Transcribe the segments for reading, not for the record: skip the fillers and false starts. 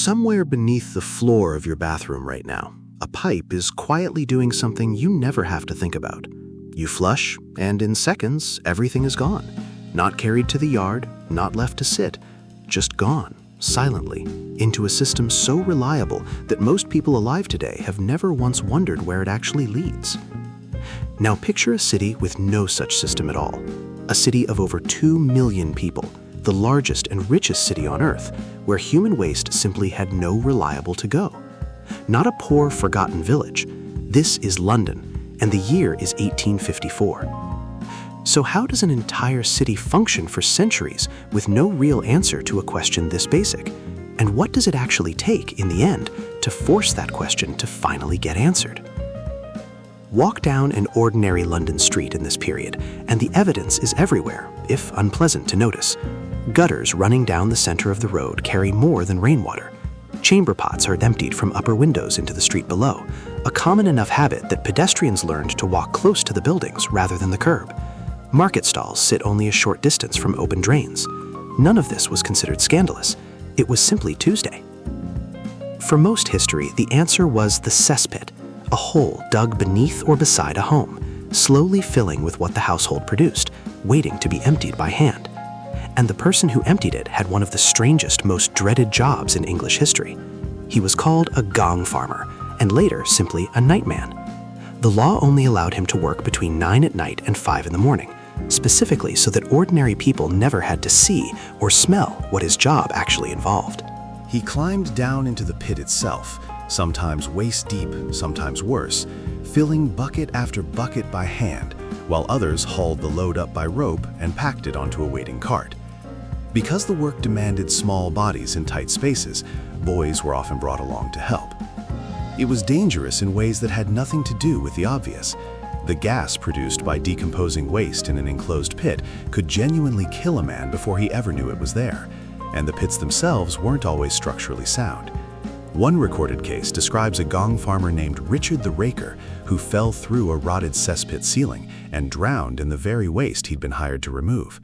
Somewhere beneath the floor of your bathroom right now, a pipe is quietly doing something you never have to think about. You flush, and in seconds, everything is gone. Not carried to the yard, not left to sit, just gone, silently, into a system so reliable that most people alive today have never once wondered where it actually leads. Now picture a city with no such system at all. A city of over 2 million people, the largest and richest city on Earth, where human waste simply had no reliable to go. Not a poor, forgotten village. This is London, and the year is 1854. So how does an entire city function for centuries with no real answer to a question this basic? And what does it actually take, in the end, to force that question to finally get answered? Walk down an ordinary London street in this period, and the evidence is everywhere, if unpleasant to notice. Gutters running down the center of the road carry more than rainwater. Chamber pots are emptied from upper windows into the street below, a common enough habit that pedestrians learned to walk close to the buildings rather than the curb. Market stalls sit only a short distance from open drains. None of this was considered scandalous. It was simply Tuesday. For most history, the answer was the cesspit, a hole dug beneath or beside a home, slowly filling with what the household produced, waiting to be emptied by hand. And the person who emptied it had one of the strangest, most dreaded jobs in English history. He was called a gong farmer, and later simply a nightman. The law only allowed him to work between 9 at night and 5 in the morning, specifically so that ordinary people never had to see or smell what his job actually involved. He climbed down into the pit itself, sometimes waist deep, sometimes worse, filling bucket after bucket by hand, while others hauled the load up by rope and packed it onto a waiting cart. Because the work demanded small bodies in tight spaces, boys were often brought along to help. It was dangerous in ways that had nothing to do with the obvious. The gas produced by decomposing waste in an enclosed pit could genuinely kill a man before he ever knew it was there, and the pits themselves weren't always structurally sound. One recorded case describes a gong farmer named Richard the Raker who fell through a rotted cesspit ceiling and drowned in the very waste he'd been hired to remove.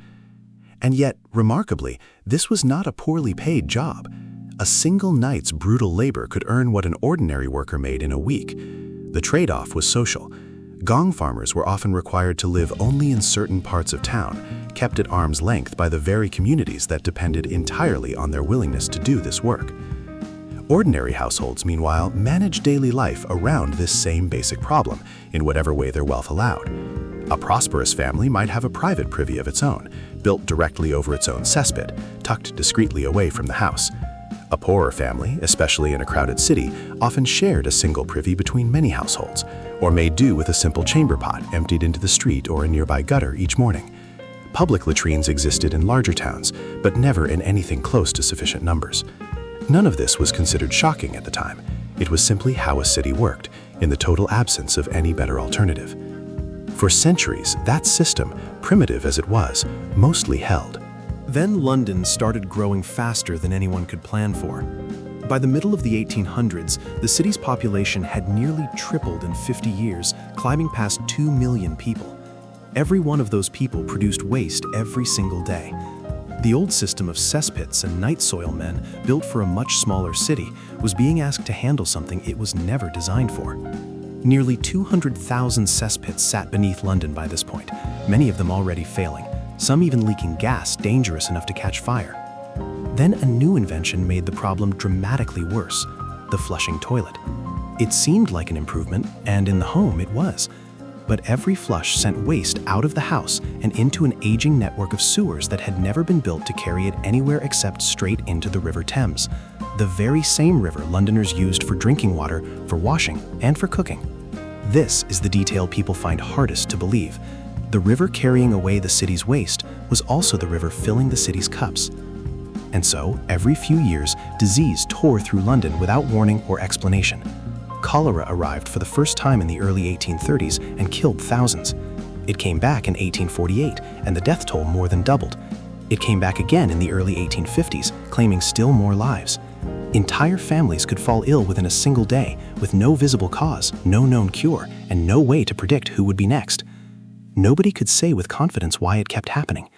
And yet, remarkably, this was not a poorly paid job. A single night's brutal labor could earn what an ordinary worker made in a week. The trade-off was social. Gong farmers were often required to live only in certain parts of town, kept at arm's length by the very communities that depended entirely on their willingness to do this work. Ordinary households, meanwhile, managed daily life around this same basic problem, in whatever way their wealth allowed. A prosperous family might have a private privy of its own, built directly over its own cesspit, tucked discreetly away from the house. A poorer family, especially in a crowded city, often shared a single privy between many households, or made do with a simple chamber pot emptied into the street or a nearby gutter each morning. Public latrines existed in larger towns, but never in anything close to sufficient numbers. None of this was considered shocking at the time. It was simply how a city worked, in the total absence of any better alternative. For centuries, that system, primitive as it was, mostly held. Then London started growing faster than anyone could plan for. By the middle of the 1800s, the city's population had nearly tripled in 50 years, climbing past 2 million people. Every one of those people produced waste every single day. The old system of cesspits and night soil men, built for a much smaller city, was being asked to handle something it was never designed for. Nearly 200,000 cesspits sat beneath London by this point, many of them already failing, some even leaking gas dangerous enough to catch fire. Then a new invention made the problem dramatically worse: the flushing toilet. It seemed like an improvement, and in the home it was. But every flush sent waste out of the house and into an aging network of sewers that had never been built to carry it anywhere except straight into the River Thames, the very same river Londoners used for drinking water, for washing, and for cooking. This is the detail people find hardest to believe. The river carrying away the city's waste was also the river filling the city's cups. And so, every few years, disease tore through London without warning or explanation. Cholera arrived for the first time in the early 1830s and killed thousands. It came back in 1848, and the death toll more than doubled. It came back again in the early 1850s, claiming still more lives. Entire families could fall ill within a single day, with no visible cause, no known cure, and no way to predict who would be next. Nobody could say with confidence why it kept happening.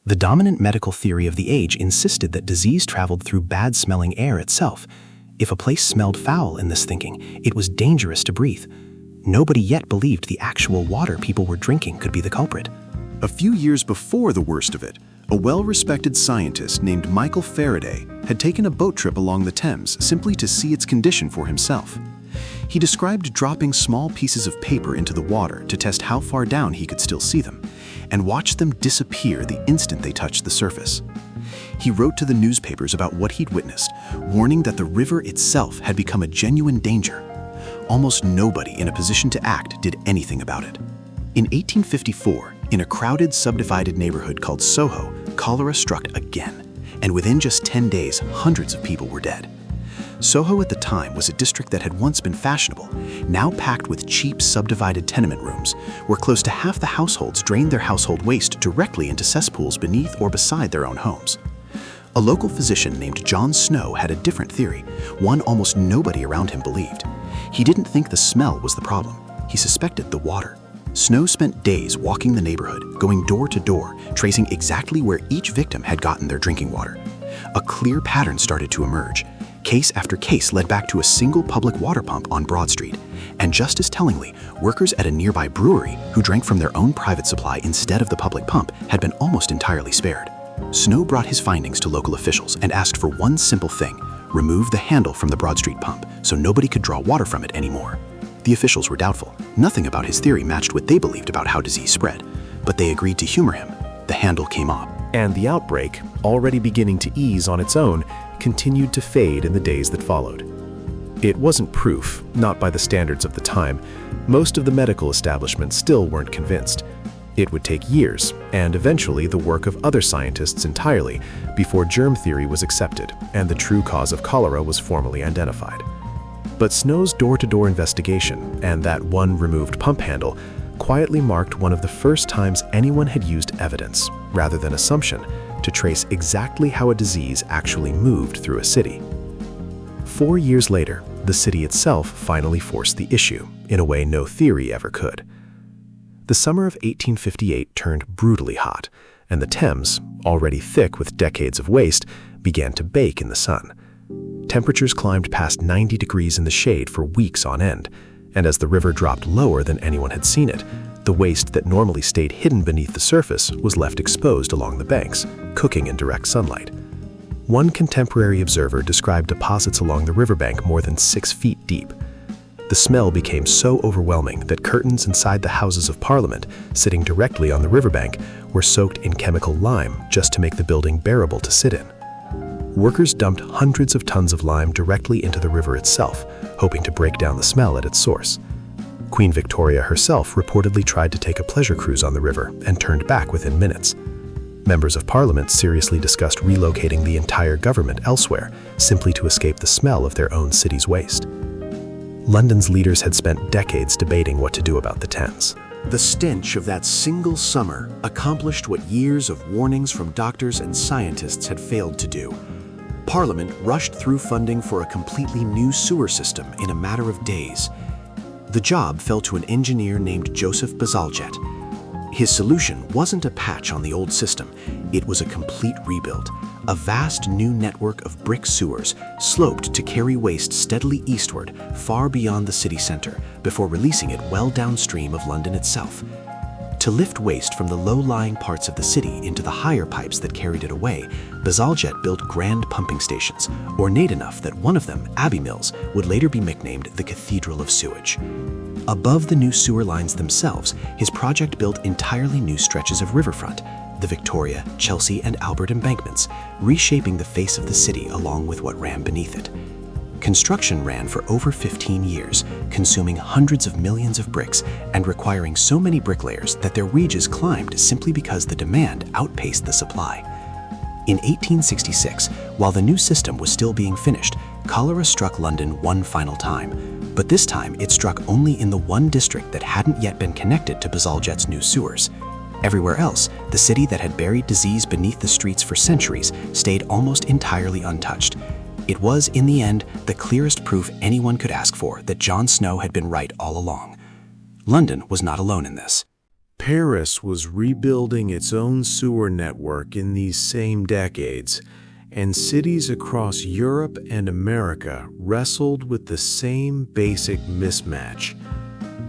The dominant medical theory of the age insisted that disease traveled through bad-smelling air itself, If a place smelled foul in this thinking, it was dangerous to breathe. Nobody yet believed the actual water people were drinking could be the culprit. A few years before the worst of it, a well-respected scientist named Michael Faraday had taken a boat trip along the Thames simply to see its condition for himself. He described dropping small pieces of paper into the water to test how far down he could still see them, and watched them disappear the instant they touched the surface. He wrote to the newspapers about what he'd witnessed, warning that the river itself had become a genuine danger. Almost nobody in a position to act did anything about it. In 1854, in a crowded, subdivided neighborhood called Soho, cholera struck again, and within just 10 days, hundreds of people were dead. Soho at the time was a district that had once been fashionable, now packed with cheap, subdivided tenement rooms, where close to half the households drained their household waste directly into cesspools beneath or beside their own homes. A local physician named John Snow had a different theory, one almost nobody around him believed. He didn't think the smell was the problem. He suspected the water. Snow spent days walking the neighborhood, going door to door, tracing exactly where each victim had gotten their drinking water. A clear pattern started to emerge. Case after case led back to a single public water pump on Broad Street. And just as tellingly, workers at a nearby brewery who drank from their own private supply instead of the public pump had been almost entirely spared. Snow brought his findings to local officials and asked for one simple thing: remove the handle from the Broad Street pump so nobody could draw water from it anymore. The officials were doubtful. Nothing about his theory matched what they believed about how disease spread, but they agreed to humor him. The handle came off. And the outbreak, already beginning to ease on its own, continued to fade in the days that followed. It wasn't proof, not by the standards of the time. Most of the medical establishment still weren't convinced. It would take years, and eventually the work of other scientists entirely, before germ theory was accepted and the true cause of cholera was formally identified. But Snow's door-to-door investigation and that one removed pump handle quietly marked one of the first times anyone had used evidence, rather than assumption, to trace exactly how a disease actually moved through a city. 4 years later, the city itself finally forced the issue, in a way no theory ever could. The summer of 1858 turned brutally hot, and the Thames, already thick with decades of waste, began to bake in the sun. Temperatures climbed past 90 degrees in the shade for weeks on end, and as the river dropped lower than anyone had seen it, the waste that normally stayed hidden beneath the surface was left exposed along the banks, cooking in direct sunlight. One contemporary observer described deposits along the riverbank more than 6 feet deep. The smell became so overwhelming that curtains inside the Houses of Parliament, sitting directly on the riverbank, were soaked in chemical lime just to make the building bearable to sit in. Workers dumped hundreds of tons of lime directly into the river itself, hoping to break down the smell at its source. Queen Victoria herself reportedly tried to take a pleasure cruise on the river and turned back within minutes. Members of Parliament seriously discussed relocating the entire government elsewhere, simply to escape the smell of their own city's waste. London's leaders had spent decades debating what to do about the Thames. The stench of that single summer accomplished what years of warnings from doctors and scientists had failed to do. Parliament rushed through funding for a completely new sewer system in a matter of days. The job fell to an engineer named Joseph Bazalgette. His solution wasn't a patch on the old system, it was a complete rebuild. A vast new network of brick sewers sloped to carry waste steadily eastward, far beyond the city center, before releasing it well downstream of London itself. To lift waste from the low-lying parts of the city into the higher pipes that carried it away, Bazalgette built grand pumping stations, ornate enough that one of them, Abbey Mills, would later be nicknamed the Cathedral of Sewage. Above the new sewer lines themselves, his project built entirely new stretches of riverfront, the Victoria, Chelsea, and Albert embankments, reshaping the face of the city along with what ran beneath it. Construction ran for over 15 years, consuming hundreds of millions of bricks and requiring so many bricklayers that their wages climbed simply because the demand outpaced the supply. In 1866, while the new system was still being finished, cholera struck London one final time, but this time it struck only in the one district that hadn't yet been connected to Bazalgette's new sewers. Everywhere else, the city that had buried disease beneath the streets for centuries stayed almost entirely untouched. It was, in the end, the clearest proof anyone could ask for that John Snow had been right all along. London was not alone in this. Paris was rebuilding its own sewer network in these same decades, and cities across Europe and America wrestled with the same basic mismatch.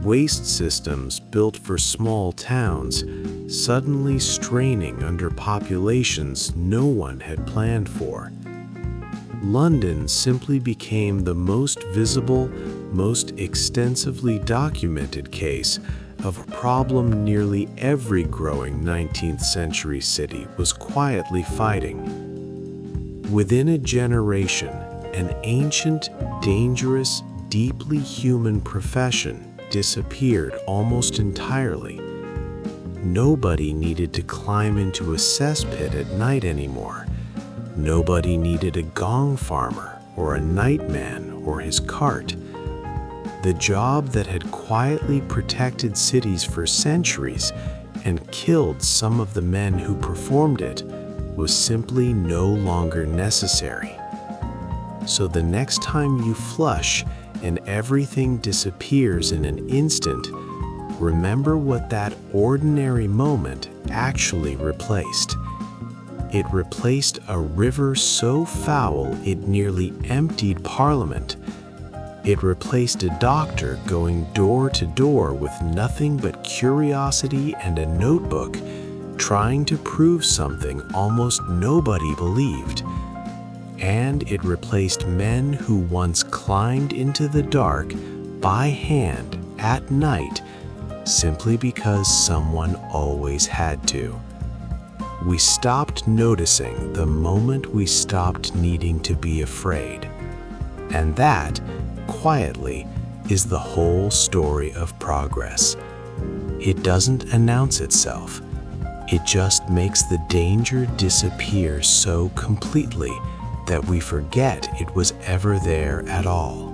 Waste systems built for small towns suddenly straining under populations no one had planned for. London simply became the most visible, most extensively documented case of a problem nearly every growing 19th century city was quietly fighting. Within a generation, an ancient, dangerous, deeply human profession disappeared almost entirely. Nobody needed to climb into a cesspit at night anymore. Nobody needed a gong farmer or a nightman or his cart. The job that had quietly protected cities for centuries and killed some of the men who performed it was simply no longer necessary. So the next time you flush and everything disappears in an instant, remember what that ordinary moment actually replaced. It replaced a river so foul it nearly emptied Parliament. It replaced a doctor going door to door with nothing but curiosity and a notebook, trying to prove something almost nobody believed. And it replaced men who once climbed into the dark by hand at night simply because someone always had to. We stopped noticing the moment we stopped needing to be afraid. And that, quietly, is the whole story of progress. It doesn't announce itself. It just makes the danger disappear so completely that we forget it was ever there at all.